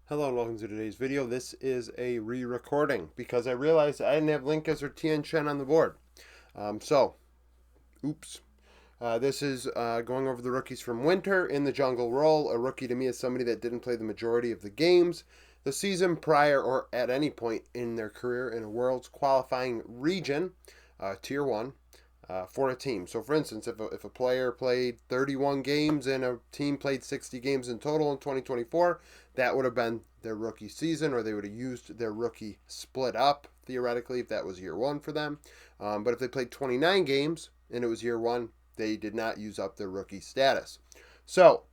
Hello and welcome to today's video. This is a re-recording because I realized I didn't have Linkus or Tien Shen on the board. Oops. This is going over the rookies from winter in the jungle role. A rookie to me is somebody that didn't play the majority of the games the season prior or at any point in their career in a world's qualifying region, tier 1, for a team. So, for instance, if a player played 31 games and a team played 60 games in total in 2024, that would have been their rookie season, or they would have used their rookie split up, theoretically, if that was year one for them. But if they played 29 games and it was year one, they did not use up their rookie status. So,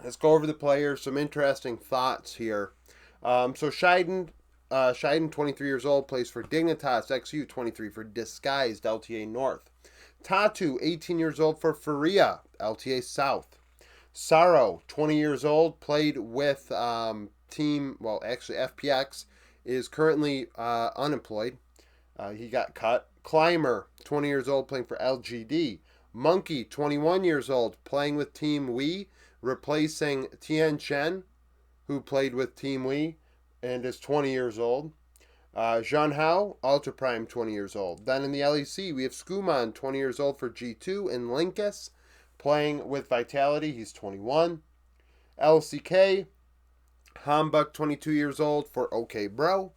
let's go over the players. Some interesting thoughts here. Scheiden, 23 years old, plays for Dignitas XU, 23 for Disguised LTA North. Tatu, 18 years old for Faria LTA South. Saro, 20 years old, played with FPX, is currently unemployed. He got cut. Climber, 20 years old, playing for LGD. Monkey, 21 years old, playing with Team Wii, replacing Tien Chen, who played with Team Wii and is 20 years old. Zhan Hao, Ultra Prime, 20 years old. Then in the LEC, we have Skuman, 20 years old for G2, and Linkus, playing with Vitality. He's 21. LCK, Hambuck, 22 years old for OK Bro.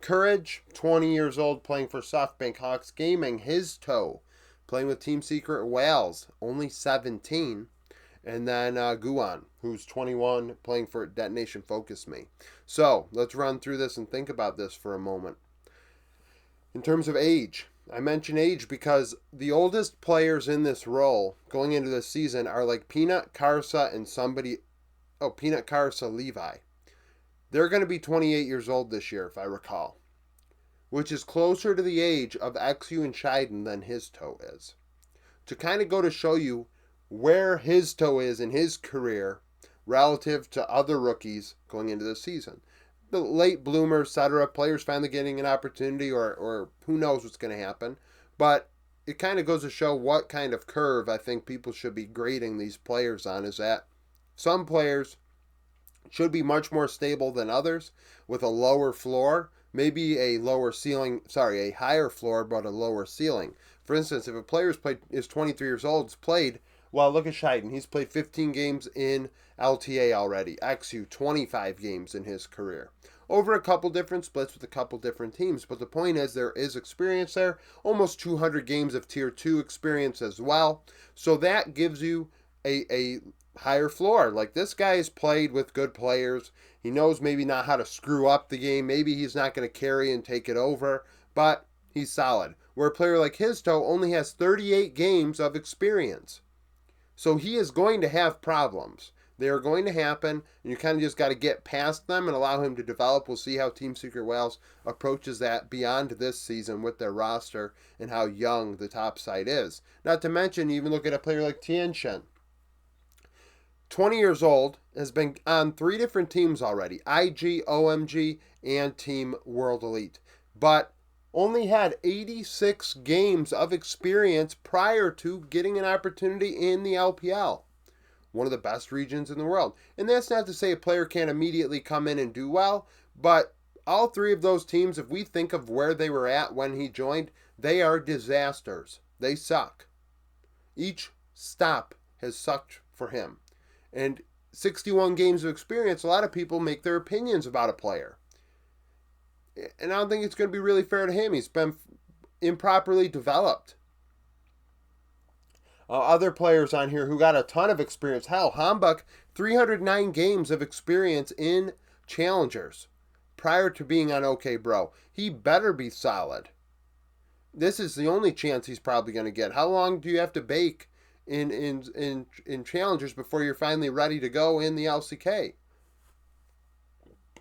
Courage, 20 years old, playing for SoftBank Hawks Gaming. His toe, playing with Team Secret Whales, only 17. And then Guan, who's 21, playing for Detonation Focus Me. So let's run through this and think about this for a moment. In terms of age, I mention age because the oldest players in this role going into this season are like Peanut, Karsa, and Peanut, Karsa, Levi. They're going to be 28 years old this year, if I recall, which is closer to the age of XU and Scheiden than his toe is. To kind of go to show you where his toe is in his career relative to other rookies going into the season. The late bloomers, etc., players finally getting an opportunity, or who knows what's going to happen. But it kind of goes to show what kind of curve I think people should be grading these players on, is that some players should be much more stable than others with a lower floor, maybe a higher floor but a lower ceiling. For instance, if a player is 23 years old, has played, well, look at Scheiden. He's played 15 games in LTA already. XU, 25 games in his career. Over a couple different splits with a couple different teams. But the point is, there is experience there. Almost 200 games of Tier 2 experience as well. So that gives you a higher floor. Like, this guy has played with good players. He knows maybe not how to screw up the game. Maybe he's not going to carry and take it over. But he's solid. Where a player like his toe only has 38 games of experience. So he is going to have problems. They are going to happen, and you kind of just got to get past them and allow him to develop. We'll see how Team Secret Whales approaches that beyond this season with their roster and how young the top side is. Not to mention, you even look at a player like Tien Shen. 20 years old, has been on 3 different teams already, IG, OMG, and Team World Elite. But only had 86 games of experience prior to getting an opportunity in the LPL, one of the best regions in the world. And that's not to say a player can't immediately come in and do well, but all 3 of those teams, if we think of where they were at when he joined, they are disasters. They suck. Each stop has sucked for him. And 61 games of experience, a lot of people make their opinions about a player. And I don't think it's going to be really fair to him. He's been improperly developed. Other players on here who got a ton of experience. Hell, Hambuck, 309 games of experience in challengers prior to being on OK Bro. He better be solid. This is the only chance he's probably going to get. How long do you have to bake in challengers before you're finally ready to go in the LCK?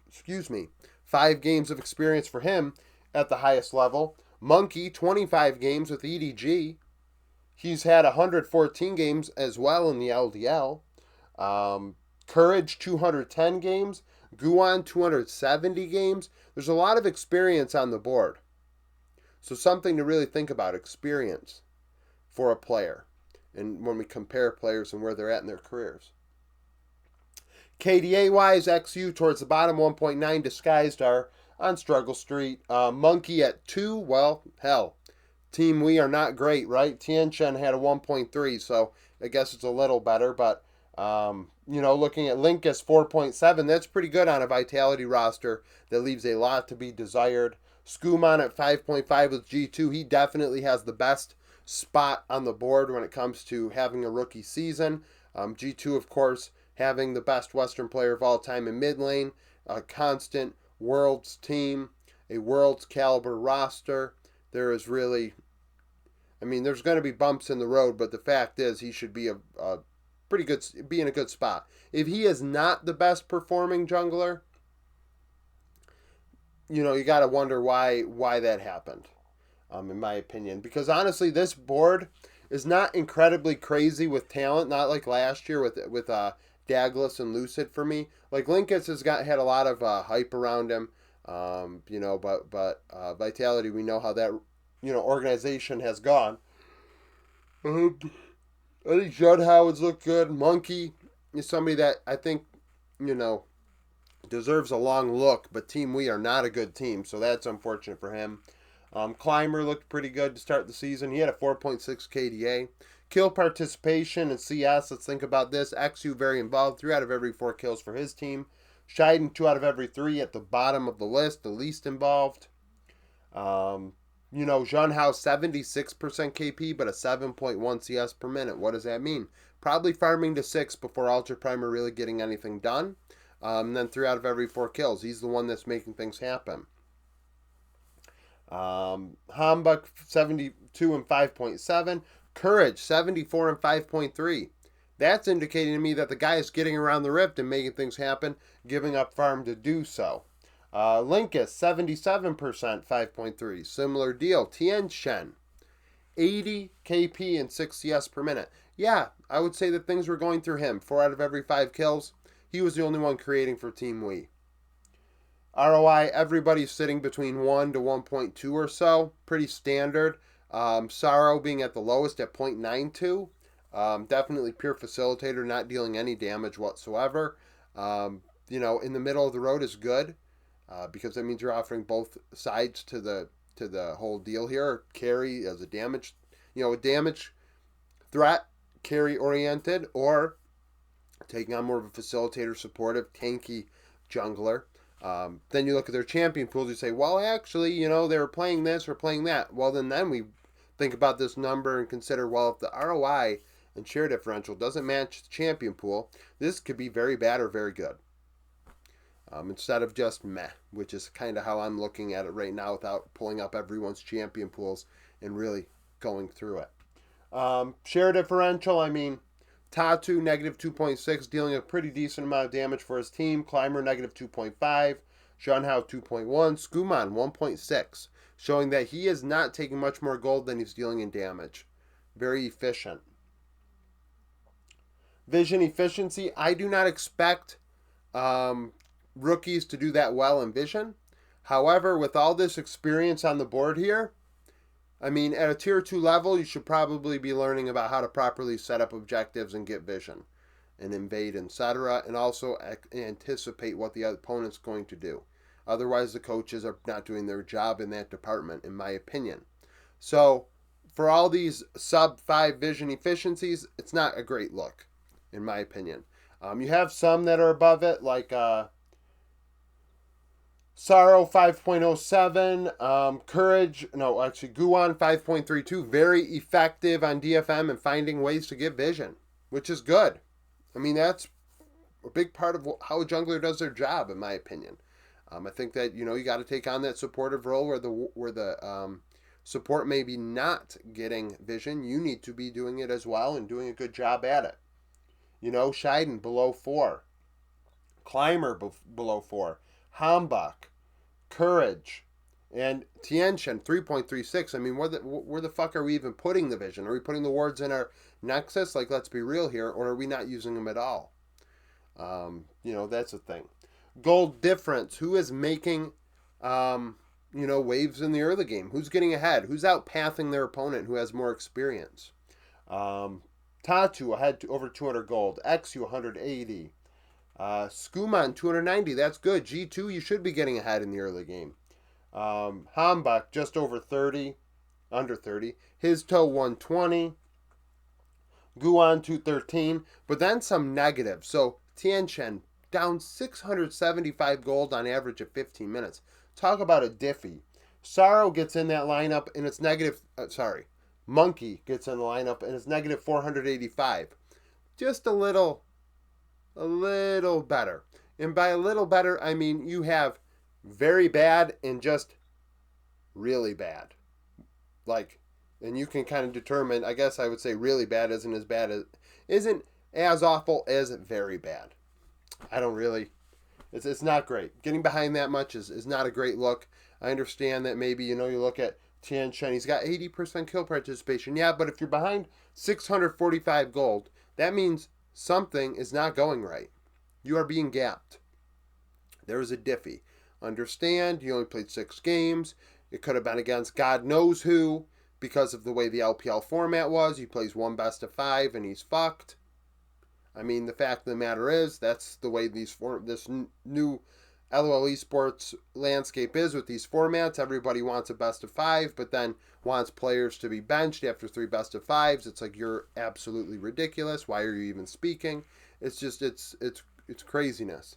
Excuse me. 5 games of experience for him at the highest level. Monkey, 25 games with EDG. He's had 114 games as well in the LDL. Courage, 210 games. Guan, 270 games. There's a lot of experience on the board. So something to really think about, experience for a player. And when we compare players and where they're at in their careers. KDA-wise, XU towards the bottom, 1.9. Disguised are on Struggle Street. Monkey at 2. Well, hell. Team We are not great, right? Tianchen had a 1.3, so I guess it's a little better. But, looking at Linkus, 4.7, that's pretty good on a Vitality roster that leaves a lot to be desired. Skuman at 5.5 with G2. He definitely has the best spot on the board when it comes to having a rookie season. G2, of course, having the best Western player of all time in mid lane, a constant Worlds team, a Worlds caliber roster. There is really, there's going to be bumps in the road, but the fact is he should be a pretty good, be in a good spot. If he is not the best performing jungler, you got to wonder why that happened, in my opinion. Because honestly, this board is not incredibly crazy with talent, not like last year with Douglas and Lucid for me. Like Linkus had a lot of hype around him, but Vitality, we know how that organization has gone. I think Judd Howard's looked good. Monkey is somebody that I think deserves a long look, but Team We are not a good team, so that's unfortunate for him. Climber looked pretty good to start the season. He had a 4.6 KDA. Kill participation and CS, let's think about this. XU very involved, 3 out of every 4 kills for his team. Scheiden, 2 out of every 3 at the bottom of the list, the least involved. Zhonhao, 76% KP, but a 7.1 CS per minute. What does that mean? Probably farming to 6 before Ultra Primer really getting anything done. And then 3 out of every 4 kills. He's the one that's making things happen. Hambuk, 72 and 5.7. Courage, 74 and 5.3. That's indicating to me that the guy is getting around the rift and making things happen, giving up farm to do so. Linkus, 77%, 5.3. Similar deal. Tianchen, 80 KP and 6 CS per minute. Yeah, I would say that things were going through him. 4 out of every 5 kills. He was the only one creating for Team We. ROI, everybody's sitting between 1 to 1.2 or so. Pretty standard. Sorrow being at the lowest at 0.92. Definitely pure facilitator, not dealing any damage whatsoever. In the middle of the road is good, because that means you're offering both sides to the whole deal here. Carry as a damage, a damage threat, carry oriented, or taking on more of a facilitator, supportive, tanky jungler. Then you look at their champion pools, you say, well, actually, they were playing this or playing that. Well, then we think about this number and consider, well, if the ROI and share differential doesn't match the champion pool, this could be very bad or very good. Instead of just meh, which is kind of how I'm looking at it right now without pulling up everyone's champion pools and really going through it. Share differential, Tatu, negative 2.6, dealing a pretty decent amount of damage for his team. Climber, negative 2.5. Zhonhao, 2.1. Skuman, 1.6. Showing that he is not taking much more gold than he's dealing in damage. Very efficient. Vision efficiency. I do not expect rookies to do that well in vision. However, with all this experience on the board here, at a tier 2 level, you should probably be learning about how to properly set up objectives and get vision and invade, etc. And also anticipate what the opponent's going to do. Otherwise, the coaches are not doing their job in that department, in my opinion. So, for all these sub-5 vision efficiencies, it's not a great look, in my opinion. You have some that are above it, like Sorrow 5.07, Courage, Guan 5.32, very effective on DFM and finding ways to get vision, which is good. That's a big part of how a jungler does their job, in my opinion. I think that, you got to take on that supportive role where the support may be not getting vision. You need to be doing it as well and doing a good job at it. Scheiden below 4. Climber below 4. Hambach, Courage, and Tianchen 3.36. Where the fuck are we even putting the vision? Are we putting the wards in our nexus? Like, let's be real here, or are we not using them at all? That's the thing. Gold difference. Who is making, waves in the early game? Who's getting ahead? Who's outpathing their opponent who has more experience? Tatu ahead to over 200 gold. XU 180. Skuman, 290. That's good. G2, you should be getting ahead in the early game. Hambach, just over 30, under 30. His toe, 120. Guan, 213. But then some negatives. So Tianchen, down 675 gold on average at 15 minutes. Talk about a diffie. Sorrow gets in that lineup and it's negative. Monkey gets in the lineup and it's negative 485. Just a little better. And by a little better, I mean you have very bad and just really bad. Like, and you can kind of determine. I guess I would say really bad isn't as awful as very bad. I don't really. It's not great. Getting behind that much is not a great look. I understand that maybe you look at Tian Shen. He's got 80% kill participation. Yeah, but if you're behind 645 gold, that means something is not going right. You are being gapped. There is a diffie. Understand, you only played 6 games. It could have been against God knows who because of the way the LPL format was. He plays one best of 5 and he's fucked. I mean, the fact of the matter is, that's the way this new LOL Esports landscape is with these formats. Everybody wants a best of 5, but then wants players to be benched after 3 best of 5s. It's like, you're absolutely ridiculous. Why are you even speaking? It's just, it's craziness.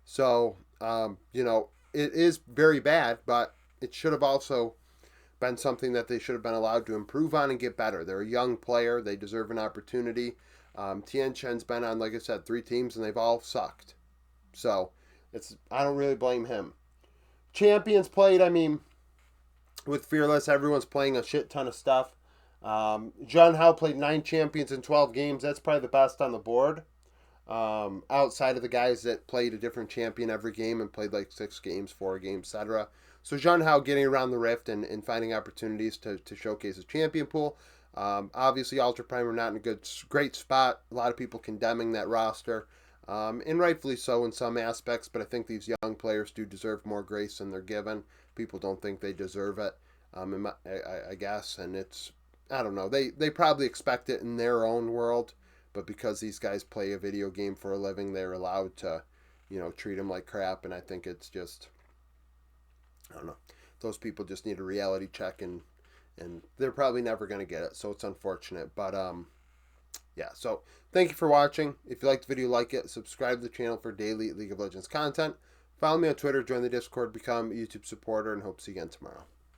So, it is very bad, but it should have also been something that they should have been allowed to improve on and get better. They're a young player. They deserve an opportunity. Tian Chen's been on, like I said, 3 teams, and they've all sucked. So, I don't really blame him. Champions played, I mean, with Fearless, everyone's playing a shit ton of stuff. Jun Hao played 9 champions in 12 games. That's probably the best on the board. Outside of the guys that played a different champion every game and played like 6 games, 4 games, etc. So Jun Hao getting around the rift and finding opportunities to showcase his champion pool. Obviously, Ultra Prime are not in a great spot. A lot of people condemning that roster, and rightfully so in some aspects. But I think these young players do deserve more grace than they're given. People don't think they deserve it, I guess. And I don't know. They probably expect it in their own world, but because these guys play a video game for a living, they're allowed to, treat them like crap. And I think it's just, I don't know. Those people just need a reality check and they're probably never going to get it, so it's unfortunate. But yeah, so thank you for watching. If you liked the video, like it, subscribe to the channel for daily League of Legends content. Follow me on Twitter, join the Discord, become a YouTube supporter, and hope to see you again tomorrow.